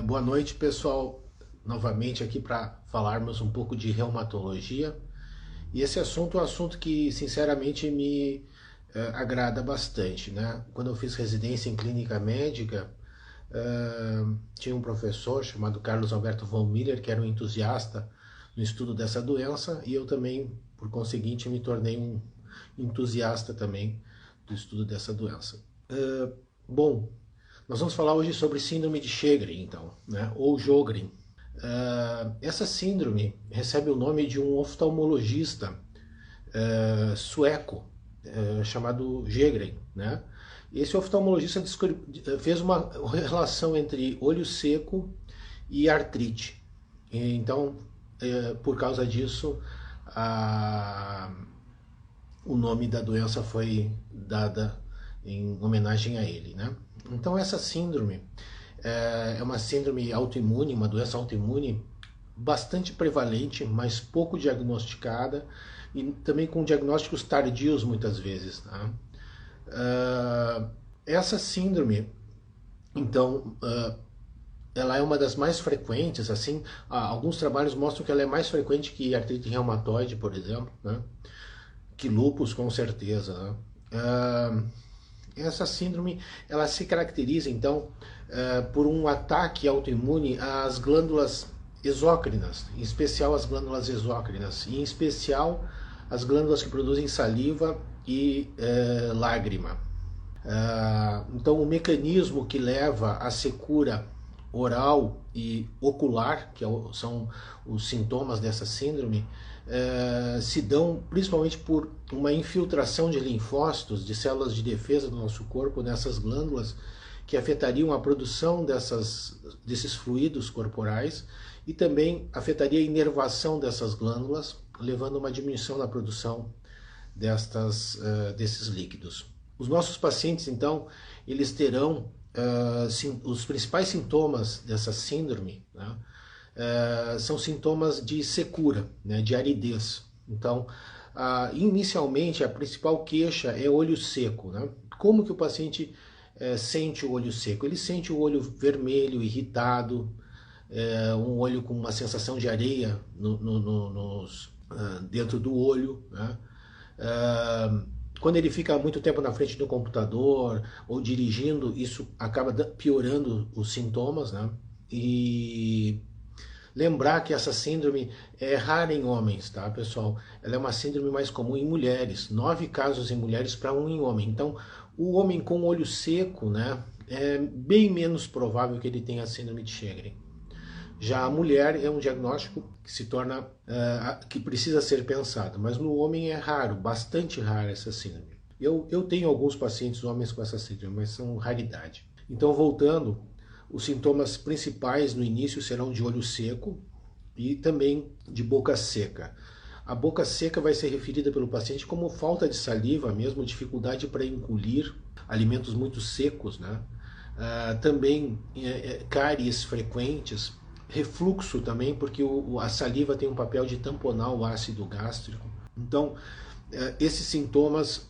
Boa noite, pessoal. Novamente aqui para falarmos um pouco de reumatologia. E esse assunto é um assunto que, sinceramente, me agrada bastante, né? Quando eu fiz residência em clínica médica, tinha um professor chamado Carlos Alberto von Miller, que era um entusiasta no estudo dessa doença, e eu também, por conseguinte, me tornei um entusiasta também do estudo dessa doença. Bom, nós vamos falar hoje sobre síndrome de Sjögren, então, né? Ou Sjögren. Essa síndrome recebe o nome de um oftalmologista sueco chamado Sjögren, né? Esse oftalmologista fez uma relação entre olho seco e artrite. Então, por causa disso, o nome da doença foi dada em homenagem a ele, né? Então essa síndrome é uma síndrome autoimune, uma doença autoimune bastante prevalente, mas pouco diagnosticada e também com diagnósticos tardios muitas vezes, tá? Essa síndrome, então, ela é uma das mais frequentes, assim, alguns trabalhos mostram que ela é mais frequente que artrite reumatoide, por exemplo, né? Que lúpus, com certeza, né? Essa síndrome ela se caracteriza então por um ataque autoimune às glândulas exócrinas, em especial as glândulas exócrinas, e em especial as glândulas que produzem saliva e lágrima. Então o mecanismo que leva à secura oral e ocular, que são os sintomas dessa síndrome, se dão principalmente por uma infiltração de linfócitos, de células de defesa do nosso corpo nessas glândulas, que afetariam a produção desses fluidos corporais e também afetaria a inervação dessas glândulas, levando a uma diminuição na produção desses líquidos. Os nossos pacientes, então, eles terão os principais sintomas dessa síndrome, né? São sintomas de secura, né, de aridez. Então, inicialmente, a principal queixa é olho seco, né? Como que o paciente sente o olho seco? Ele sente o olho vermelho, irritado, um olho com uma sensação de areia dentro do olho, né? Quando ele fica muito tempo na frente do computador ou dirigindo, isso acaba piorando os sintomas, né? E lembrar que essa síndrome é rara em homens, tá, pessoal? Ela é uma síndrome mais comum em mulheres, 9 casos em mulheres para 1 em homem. Então, o homem com olho seco, né, é bem menos provável que ele tenha a síndrome de Sjögren. Já a mulher é um diagnóstico que se torna, que precisa ser pensado, mas no homem é raro, bastante raro essa síndrome. Eu tenho alguns pacientes homens com essa síndrome, mas são raridade. Então, voltando, os sintomas principais no início serão de olho seco e também de boca seca. A boca seca vai ser referida pelo paciente como falta de saliva mesmo, dificuldade para engolir alimentos muito secos, né? Também cáries frequentes, refluxo também, porque a saliva tem um papel de tamponar o ácido gástrico. Então, esses sintomas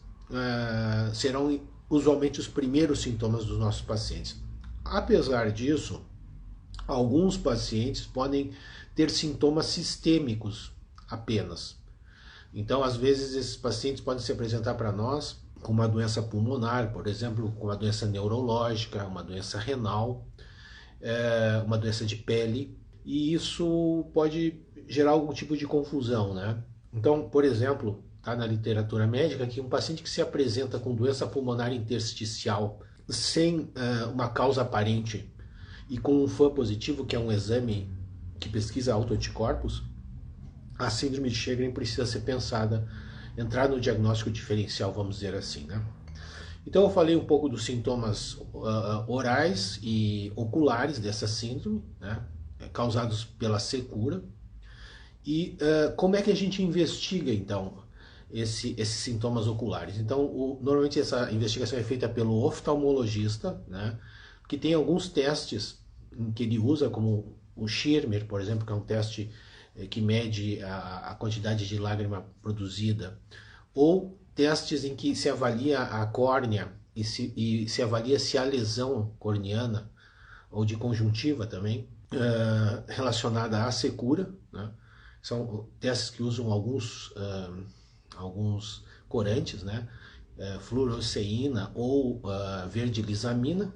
serão usualmente os primeiros sintomas dos nossos pacientes. Apesar disso, alguns pacientes podem ter sintomas sistêmicos apenas. Então, às vezes, esses pacientes podem se apresentar para nós com uma doença pulmonar, por exemplo, com uma doença neurológica, uma doença renal, uma doença de pele, e isso pode gerar algum tipo de confusão, né? Então, por exemplo, está na literatura médica que um paciente que se apresenta com doença pulmonar intersticial sem uma causa aparente e com um FAM positivo, que é um exame que pesquisa autoanticorpos, a síndrome de Sjögren precisa ser pensada, entrar no diagnóstico diferencial, vamos dizer assim, né? Então eu falei um pouco dos sintomas orais e oculares dessa síndrome, né, causados pela secura. E como é que a gente investiga, então, esses sintomas oculares? Então, normalmente essa investigação é feita pelo oftalmologista, né, que tem alguns testes que ele usa, como o Schirmer, por exemplo, que é um teste que mede a quantidade de lágrima produzida, ou testes em que se avalia a córnea e se avalia se há lesão corneana ou de conjuntiva também, relacionada à secura, né? São testes que usam alguns corantes, né? Fluoroceína ou verdilisamina.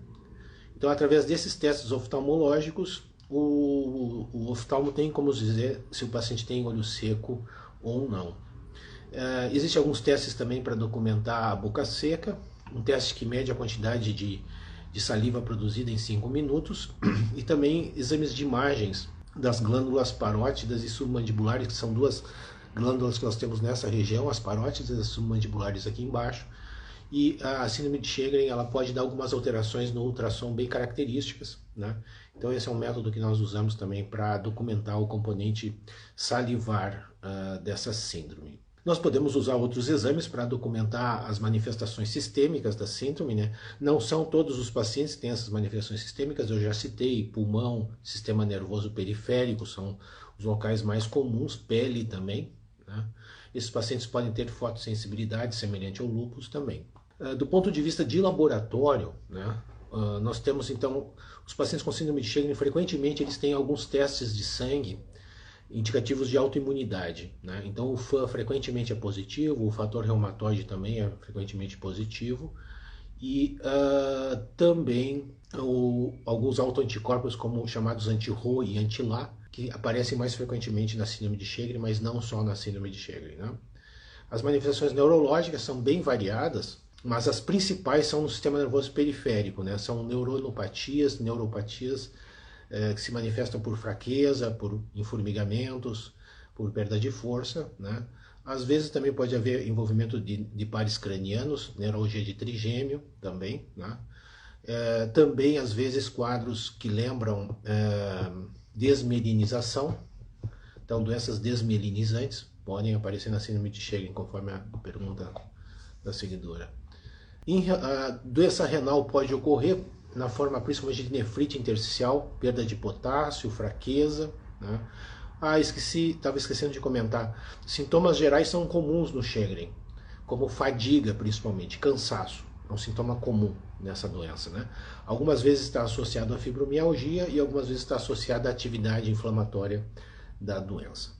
Então, através desses testes oftalmológicos, o oftalmo tem como dizer se o paciente tem olho seco ou não. Existem alguns testes também para documentar a boca seca, um teste que mede a quantidade de saliva produzida em 5 minutos, e também exames de imagens das glândulas parótidas e submandibulares, que são duas glândulas que nós temos nessa região, as parótidas e as submandibulares aqui embaixo. E a síndrome de Sjögren, ela pode dar algumas alterações no ultrassom bem características, né? Então esse é um método que nós usamos também para documentar o componente salivar dessa síndrome. Nós podemos usar outros exames para documentar as manifestações sistêmicas da síndrome, né? Não são todos os pacientes que têm essas manifestações sistêmicas, eu já citei, pulmão, sistema nervoso periférico, são os locais mais comuns, pele também, né? Esses pacientes podem ter fotossensibilidade semelhante ao lúpus também. Do ponto de vista de laboratório, né, nós temos então, os pacientes com síndrome de Sjögren, frequentemente eles têm alguns testes de sangue indicativos de autoimunidade, né? Então o FAN frequentemente é positivo, o fator reumatoide também é frequentemente positivo, e também alguns autoanticorpos como chamados anti-Ro e anti-La, que aparecem mais frequentemente na síndrome de Sjögren, mas não só na síndrome de Sjögren, né? As manifestações neurológicas são bem variadas, mas as principais são no sistema nervoso periférico, né? São neuropatias que se manifestam por fraqueza, por informigamentos, por perda de força, né? Às vezes também pode haver envolvimento de pares cranianos, neuralgia de trigêmeo também, né? Também às vezes quadros que lembram desmielinização, então doenças desmielinizantes podem aparecer na síndrome de Sjögren, conforme a pergunta da seguidora. A doença renal pode ocorrer na forma principalmente de nefrite intersticial, perda de potássio, fraqueza, né? Estava esquecendo de comentar, sintomas gerais são comuns no Sjögren, como fadiga principalmente, cansaço, é um sintoma comum nessa doença, né? Algumas vezes está associado à fibromialgia e algumas vezes está associado à atividade inflamatória da doença.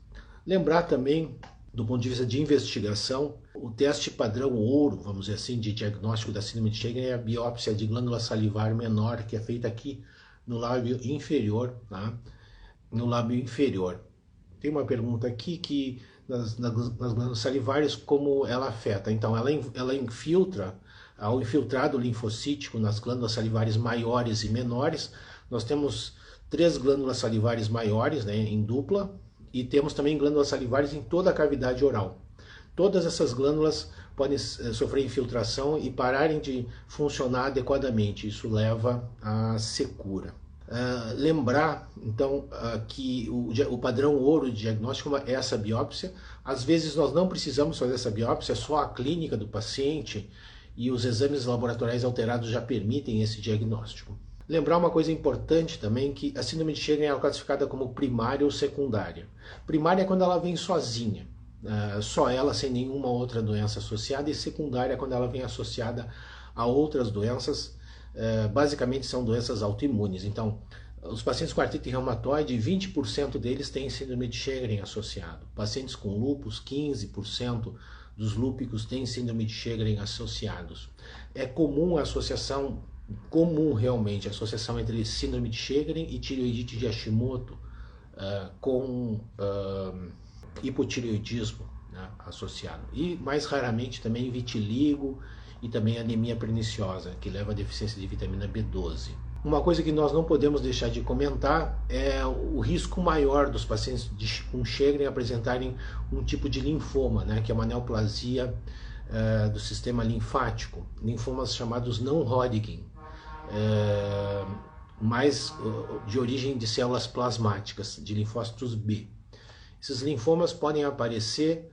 Lembrar também, do ponto de vista de investigação, o teste padrão ouro, vamos dizer assim, de diagnóstico da síndrome de Sjögren é a biópsia de glândula salivar menor, que é feita aqui no lábio inferior, tá? No lábio inferior. Tem uma pergunta aqui que nas glândulas salivares, como ela afeta. Então, ela infiltra, ao infiltrado linfocítico nas glândulas salivares maiores e menores, nós temos 3 glândulas salivares maiores, né, em dupla, e temos também glândulas salivares em toda a cavidade oral. Todas essas glândulas podem sofrer infiltração e pararem de funcionar adequadamente. Isso leva à secura. Lembrar, então, que o padrão ouro de diagnóstico é essa biópsia. Às vezes nós não precisamos fazer essa biópsia, só a clínica do paciente e os exames laboratoriais alterados já permitem esse diagnóstico. Lembrar uma coisa importante também, que a síndrome de Sjögren é classificada como primária ou secundária. Primária é quando ela vem sozinha, só ela sem nenhuma outra doença associada, e secundária é quando ela vem associada a outras doenças, basicamente são doenças autoimunes. Então, os pacientes com artrite reumatoide, 20% deles têm síndrome de Sjögren associado. Pacientes com lúpus, 15% dos lúpicos têm síndrome de Sjögren associados. É comum a associação, realmente, a associação entre síndrome de Sjögren e tireoidite de Hashimoto, com hipotireoidismo, né, associado. E mais raramente também vitiligo e também anemia perniciosa, que leva a deficiência de vitamina B12. Uma coisa que nós não podemos deixar de comentar é o risco maior dos pacientes com Sjögren apresentarem um tipo de linfoma, né, que é uma neoplasia do sistema linfático, linfomas chamados não Hodgkin, mais de origem de células plasmáticas, de linfócitos B. Esses linfomas podem aparecer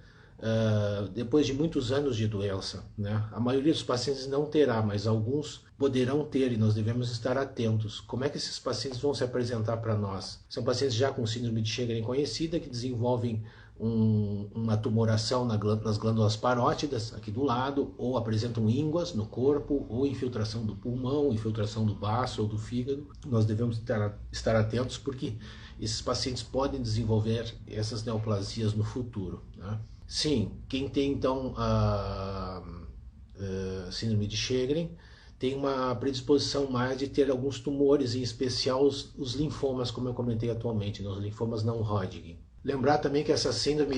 depois de muitos anos de doença, né? A maioria dos pacientes não terá, mas alguns poderão ter, e nós devemos estar atentos. Como é que esses pacientes vão se apresentar para nós? São pacientes já com síndrome de Sjögren conhecida, que desenvolvem uma tumoração nas glândulas parótidas, aqui do lado, ou apresentam ínguas no corpo, ou infiltração do pulmão, infiltração do baço ou do fígado. Nós devemos estar atentos porque esses pacientes podem desenvolver essas neoplasias no futuro, né? Sim, quem tem então a síndrome de Sjögren tem uma predisposição mais de ter alguns tumores, em especial os linfomas, como eu comentei atualmente, né, os linfomas não Hodgkin. Lembrar também que essa síndrome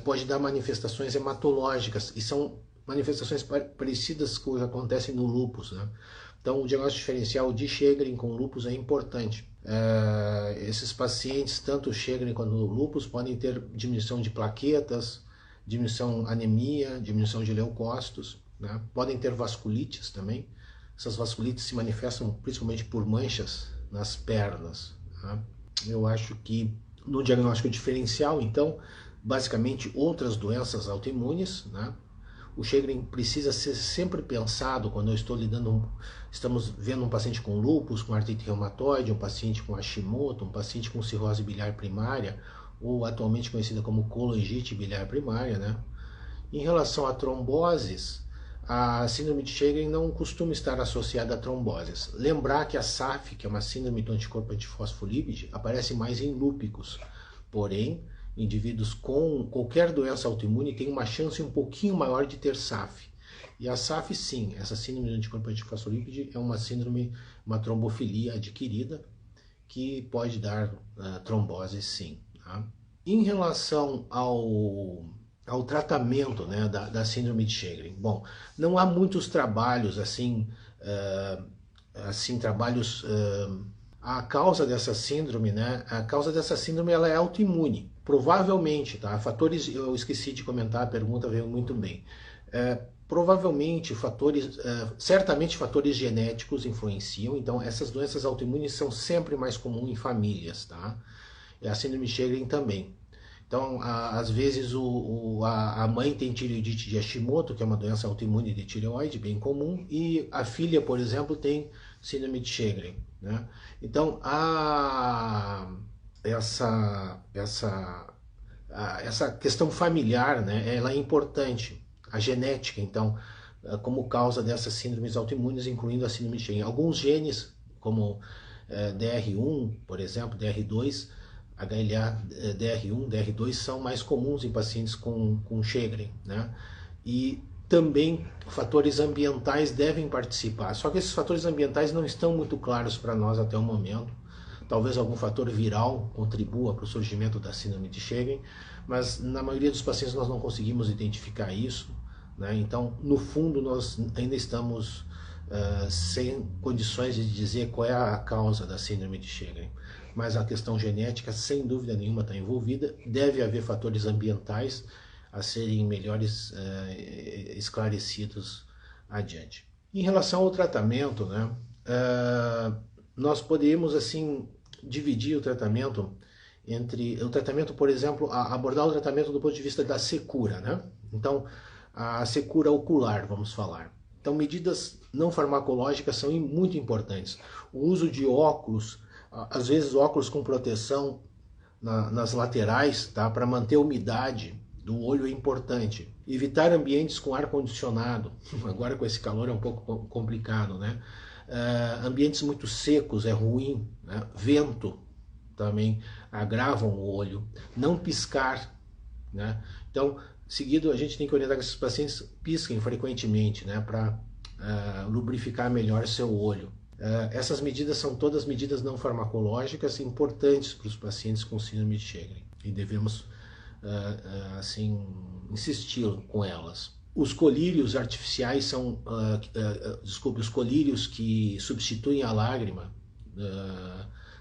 pode dar manifestações hematológicas, e são manifestações parecidas com o que acontecem no lúpus, né? Então, o diagnóstico diferencial de Sjögren com lúpus é importante. Esses pacientes, tanto o Sjögren quanto o lúpus, podem ter diminuição de plaquetas, diminuição anemia, diminuição de leucócitos, né? Podem ter vasculites também. Essas vasculites se manifestam principalmente por manchas nas pernas, né? Eu acho que no diagnóstico diferencial, então, basicamente outras doenças autoimunes, né? O Sjögren precisa ser sempre pensado quando estamos vendo um paciente com lúpus, com artrite reumatoide, um paciente com Hashimoto, um paciente com cirrose biliar primária, ou atualmente conhecida como colangite biliar primária, né? Em relação a tromboses, a síndrome de Sjögren não costuma estar associada a tromboses. Lembrar que a SAF, que é uma síndrome do anticorpo antifosfolípide, aparece mais em lúpicos. Porém, indivíduos com qualquer doença autoimune têm uma chance um pouquinho maior de ter SAF. E a SAF, sim, essa síndrome do anticorpo antifosfolípide é uma síndrome, uma trombofilia adquirida, que pode dar trombose, sim. Tá? Em relação ao tratamento, né, da síndrome de Sjögren. Bom, não há muitos trabalhos trabalhos. A causa dessa síndrome, né? A causa dessa síndrome ela é autoimune, provavelmente, tá? Fatores, eu esqueci de comentar, a pergunta veio muito bem. Provavelmente certamente fatores genéticos influenciam. Então, essas doenças autoimunes são sempre mais comuns em famílias, tá? E a síndrome de Sjögren também. Então, às vezes a mãe tem tireoidite de Hashimoto, que é uma doença autoimune de tireoide, bem comum, e a filha, por exemplo, tem síndrome de Sjögren, né? Então, essa questão familiar, né, ela é importante. A genética, então, como causa dessas síndromes autoimunes, incluindo a síndrome de Sjögren. Alguns genes, como DR1, por exemplo, DR2, HLA, DR1, DR2 são mais comuns em pacientes com Sjögren, né? E também fatores ambientais devem participar. Só que esses fatores ambientais não estão muito claros para nós até o momento. Talvez algum fator viral contribua para o surgimento da síndrome de Sjögren, mas na maioria dos pacientes nós não conseguimos identificar isso, né? Então, no fundo, nós ainda estamos sem condições de dizer qual é a causa da síndrome de Sjögren. Mas a questão genética, sem dúvida nenhuma, está envolvida. Deve haver fatores ambientais a serem melhores esclarecidos adiante. Em relação ao tratamento, né, nós poderíamos assim dividir o tratamento entre o tratamento, por exemplo, abordar o tratamento do ponto de vista da secura, né? Então, a secura ocular, vamos falar. Então, medidas não farmacológicas são muito importantes. O uso de óculos, às vezes óculos com proteção nas laterais, tá? Para manter a umidade do olho é importante. Evitar ambientes com ar-condicionado. Agora com esse calor é um pouco complicado, né? Ambientes muito secos é ruim, né? Vento também agravam o olho. Não piscar, né? Então, seguido, a gente tem que orientar que esses pacientes pisquem frequentemente, né? Para lubrificar melhor seu olho. Essas medidas são todas medidas não farmacológicas importantes para os pacientes com síndrome de Sjögren e devemos assim insistir com elas. Os colírios artificiais são, os colírios que substituem a lágrima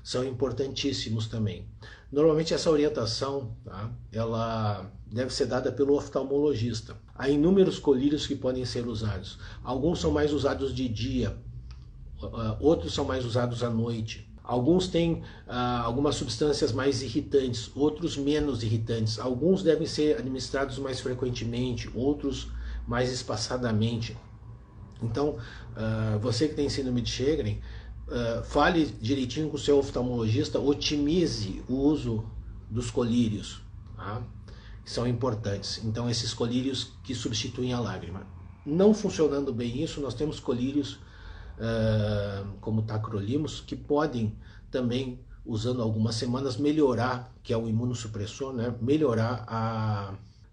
são importantíssimos também. Normalmente essa orientação, tá, ela deve ser dada pelo oftalmologista. Há inúmeros colírios que podem ser usados. Alguns são mais usados de dia, outros são mais usados à noite. Alguns têm algumas substâncias mais irritantes, outros menos irritantes. Alguns devem ser administrados mais frequentemente, outros mais espaçadamente. Então, você que tem síndrome de Sjögren, fale direitinho com o seu oftalmologista, otimize o uso dos colírios, tá? que são importantes. Então, esses colírios que substituem a lágrima. Não funcionando bem isso, nós temos colírios como tacrolimus, que podem também, usando algumas semanas, melhorar, que é o imunossupressor, né? Melhorar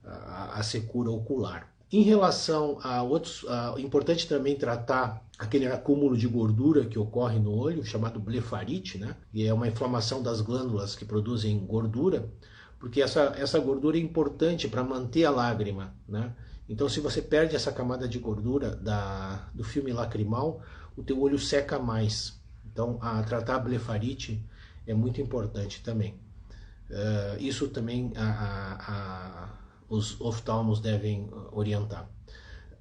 a secura ocular. Em relação a outros, importante também tratar aquele acúmulo de gordura que ocorre no olho, chamado blefarite, né? E é uma inflamação das glândulas que produzem gordura, porque essa gordura é importante para manter a lágrima, né? Então, se você perde essa camada de gordura do filme lacrimal, o teu olho seca mais. Então, tratar a blefarite é muito importante também. Isso também os oftalmos devem orientar.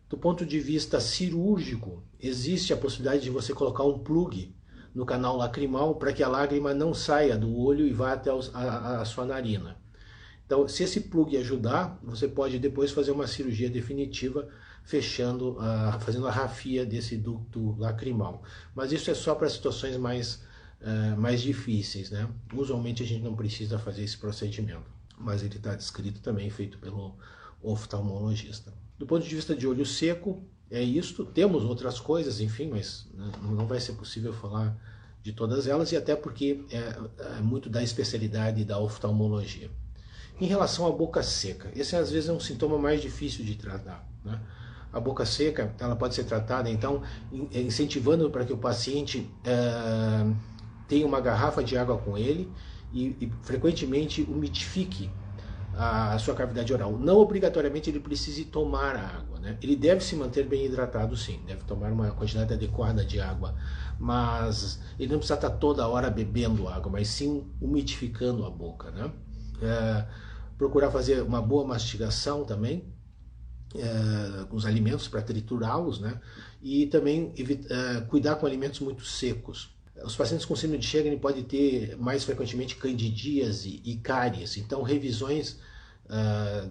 Do ponto de vista cirúrgico, existe a possibilidade de você colocar um plug no canal lacrimal para que a lágrima não saia do olho e vá até a sua narina. Então, se esse plug ajudar, você pode depois fazer uma cirurgia definitiva, fazendo a rafia desse ducto lacrimal. Mas isso é só para situações mais difíceis, né? Usualmente a gente não precisa fazer esse procedimento, mas ele está descrito também, feito pelo oftalmologista. Do ponto de vista de olho seco, é isto. Temos outras coisas, enfim, mas não vai ser possível falar de todas elas, e até porque é muito da especialidade da oftalmologia. Em relação à boca seca, esse às vezes é um sintoma mais difícil de tratar, né? A boca seca, ela pode ser tratada, então, incentivando para que o paciente tenha uma garrafa de água com ele e frequentemente umidifique a sua cavidade oral. Não obrigatoriamente ele precise tomar a água, né? Ele deve se manter bem hidratado, sim, deve tomar uma quantidade adequada de água, mas ele não precisa estar toda hora bebendo água, mas sim umidificando a boca, né? Procurar fazer uma boa mastigação também com os alimentos para triturá-los, né? E também cuidar com alimentos muito secos. Os pacientes com síndrome de Sjögren podem ter mais frequentemente candidíase e cáries, então revisões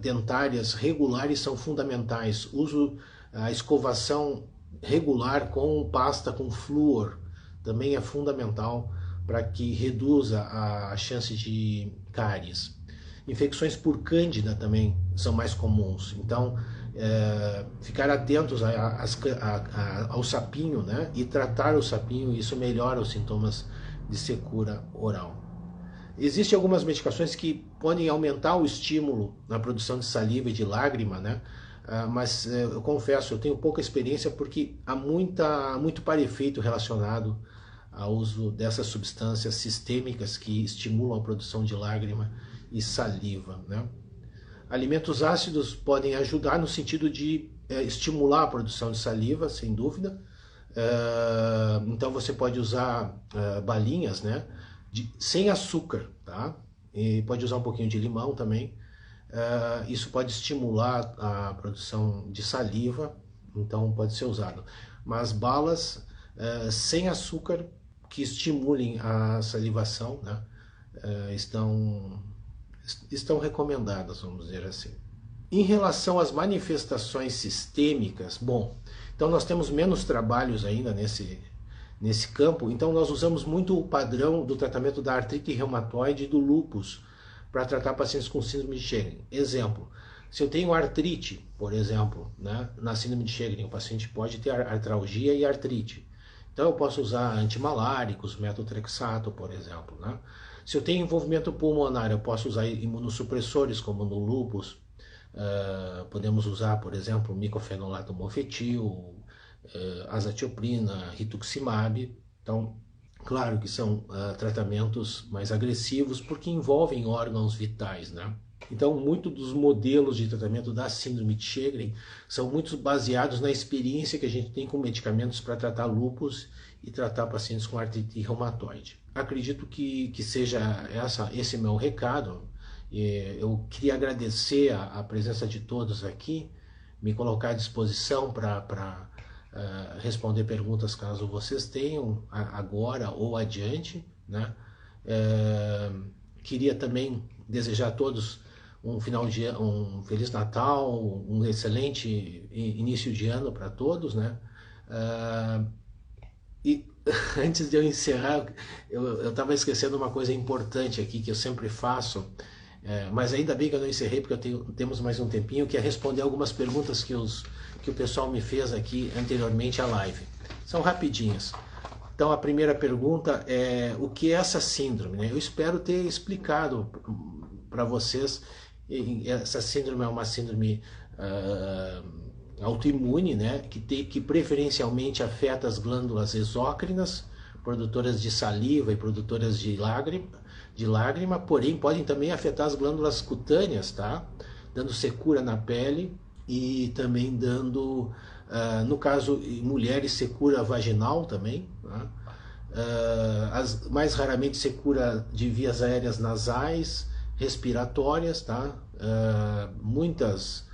dentárias regulares são fundamentais. A escovação regular com pasta com flúor também é fundamental para que reduza a chance de cáries. Infecções por cândida também são mais comuns, então ficar atentos ao sapinho, né? E tratar o sapinho, isso melhora os sintomas de secura oral. Existem algumas medicações que podem aumentar o estímulo na produção de saliva e de lágrima, né? Mas eu confesso, eu tenho pouca experiência porque há muito parefeito relacionado ao uso dessas substâncias sistêmicas que estimulam a produção de lágrima e saliva, né? Alimentos ácidos podem ajudar no sentido de estimular a produção de saliva, sem dúvida. Então você pode usar balinhas, né, sem açúcar, tá? E pode usar um pouquinho de limão também. Isso pode estimular a produção de saliva, então pode ser usado. Mas balas sem açúcar que estimulem a salivação, né, estão recomendadas, vamos dizer assim. Em relação às manifestações sistêmicas, bom, então nós temos menos trabalhos ainda nesse campo, então nós usamos muito o padrão do tratamento da artrite reumatoide e do lúpus para tratar pacientes com síndrome de Sjögren. Exemplo, se eu tenho artrite, por exemplo, né, na síndrome de Sjögren, o paciente pode ter artralgia e artrite. Então eu posso usar antimaláricos, metotrexato, por exemplo, né? Se eu tenho envolvimento pulmonar, eu posso usar imunossupressores, como no lúpus. Podemos usar, por exemplo, micofenolato mofetil, azatioprina, rituximab. Então, claro que são tratamentos mais agressivos porque envolvem órgãos vitais, né? Então, muitos dos modelos de tratamento da síndrome de Sjögren são muito baseados na experiência que a gente tem com medicamentos para tratar lúpus e tratar pacientes com artrite reumatoide. Acredito que seja esse meu recado. Eu queria agradecer a presença de todos aqui, me colocar à disposição para responder perguntas caso vocês tenham, agora ou adiante, né? Queria também desejar a todos um Feliz Natal, um excelente início de ano para todos, né? E antes de eu encerrar, eu estava esquecendo uma coisa importante aqui que eu sempre faço, Mas ainda bem que eu não encerrei, porque temos mais um tempinho, que é responder algumas perguntas que o pessoal me fez aqui anteriormente à live. São rapidinhas. Então a primeira pergunta é o que é essa síndrome, né? Eu espero ter explicado para vocês. Essa síndrome é uma síndrome autoimune, né? Que preferencialmente afeta as glândulas exócrinas, produtoras de saliva e produtoras de lágrima, porém podem também afetar as glândulas cutâneas, tá? Dando secura na pele e também dando, no caso, em mulheres, secura vaginal também, tá? Mais raramente secura de vias aéreas nasais, respiratórias, tá? Muitos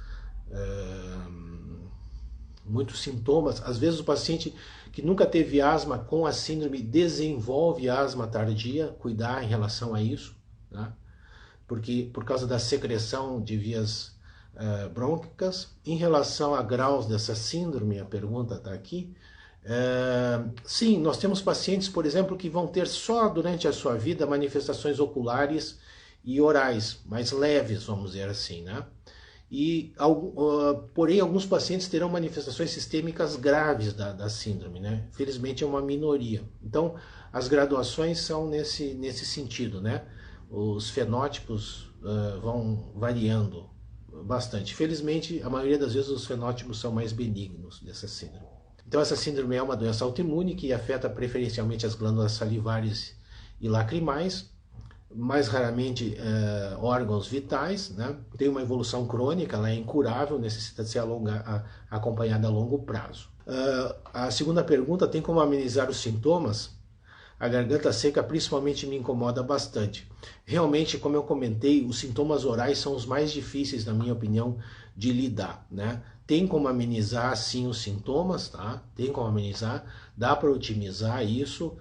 sintomas. Às vezes o paciente que nunca teve asma com a síndrome desenvolve asma tardia, cuidar em relação a isso, tá? Porque por causa da secreção de vias brônquicas. Em relação a graus dessa síndrome, a pergunta está aqui. Sim, nós temos pacientes, por exemplo, que vão ter só durante a sua vida manifestações oculares e orais, mais leves, vamos dizer assim, né? Porém, alguns pacientes terão manifestações sistêmicas graves da síndrome, né? Felizmente é uma minoria. Então, as graduações são nesse sentido, né? Os fenótipos vão variando bastante. Felizmente, a maioria das vezes os fenótipos são mais benignos dessa síndrome. Então, essa síndrome é uma doença autoimune que afeta preferencialmente as glândulas salivares e lacrimais, mais raramente órgãos vitais, né? Tem uma evolução crônica, ela é incurável, necessita de ser acompanhada a longo prazo. A segunda pergunta, tem como amenizar os sintomas? A garganta seca principalmente me incomoda bastante. Realmente, como eu comentei, os sintomas orais são os mais difíceis, na minha opinião, de lidar, né? Tem como amenizar, sim, os sintomas, tá? Tem como amenizar, dá para otimizar isso.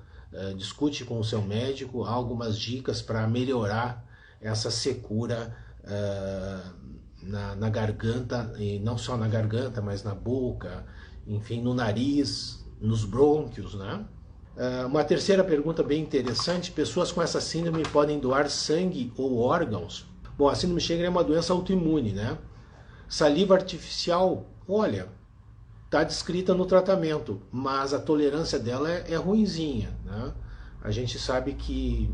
Discute com o seu médico algumas dicas para melhorar essa secura na garganta, e não só na garganta, mas na boca, enfim, no nariz, nos brônquios, né? Uma terceira pergunta bem interessante: pessoas com essa síndrome podem doar sangue ou órgãos? Bom, a síndrome de Sjögren é uma doença autoimune, né? Saliva artificial, olha, está descrita no tratamento, mas a tolerância dela é ruinzinha, né? A gente sabe que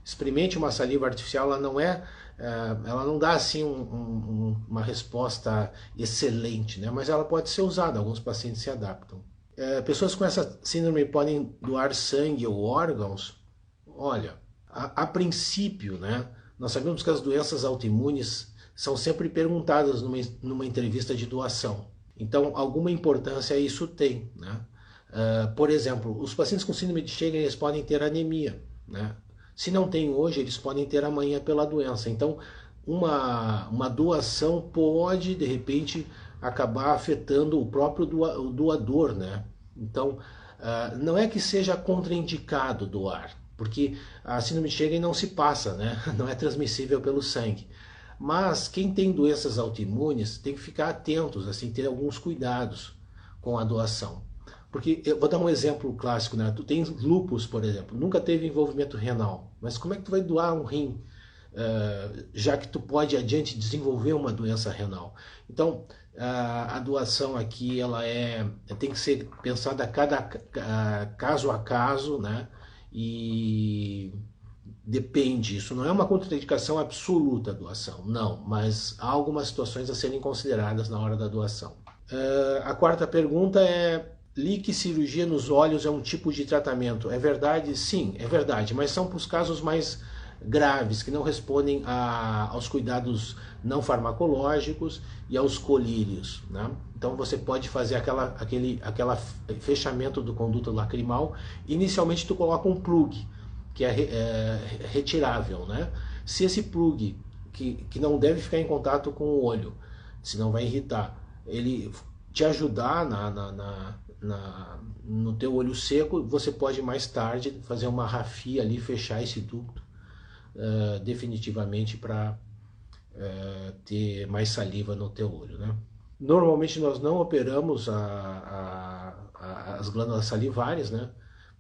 experimente uma saliva artificial, ela não dá assim uma resposta excelente, né? Mas ela pode ser usada, alguns pacientes se adaptam. Pessoas com essa síndrome podem doar sangue ou órgãos? Olha, a princípio, né? Nós sabemos que as doenças autoimunes são sempre perguntadas numa entrevista de doação. Então, alguma importância isso tem, né? Por exemplo, os pacientes com síndrome de Sjögren, eles podem ter anemia, né? Se não tem hoje, eles podem ter amanhã pela doença. Então, uma doação pode, de repente, acabar afetando o próprio doador, né? Então, não é que seja contraindicado doar, porque a síndrome de Sjögren não se passa, né? Não é transmissível pelo sangue. Mas quem tem doenças autoimunes tem que ficar atentos, assim, ter alguns cuidados com a doação. Porque, eu vou dar um exemplo clássico, né? Tu tens lúpus, por exemplo, nunca teve envolvimento renal, mas como é que tu vai doar um rim, já que tu pode adiante desenvolver uma doença renal? Então, a doação aqui tem que ser pensada caso a caso, né? E depende, isso não é uma contraindicação absoluta a doação, não, mas há algumas situações a serem consideradas na hora da doação. A quarta pergunta é: li que cirurgia nos olhos é um tipo de tratamento. É verdade? Sim, é verdade, mas são para os casos mais graves, que não respondem aos cuidados não farmacológicos e aos colírios, né? Então você pode fazer aquele fechamento do conduto lacrimal. Inicialmente tu coloca um plug, que é retirável, né? Se esse plug, que não deve ficar em contato com o olho, senão vai irritar, ele te ajudar no teu olho seco, você pode mais tarde fazer uma rafia ali, fechar esse ducto definitivamente para ter mais saliva no teu olho, né? Normalmente nós não operamos as glândulas salivares, né?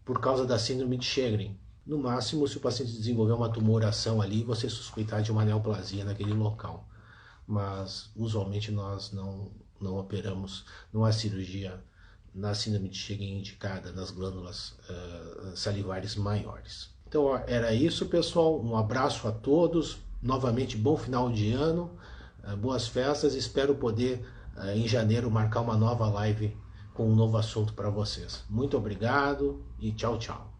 Por causa da síndrome de Sjögren. No máximo, se o paciente desenvolver uma tumoração ali, você suspeitar de uma neoplasia naquele local. Mas, usualmente, nós não operamos, não há cirurgia na síndrome de Chagas indicada nas glândulas salivares maiores. Então, ó, era isso, pessoal. Um abraço a todos. Novamente, bom final de ano, boas festas. Espero poder, em janeiro, marcar uma nova live com um novo assunto para vocês. Muito obrigado e tchau, tchau.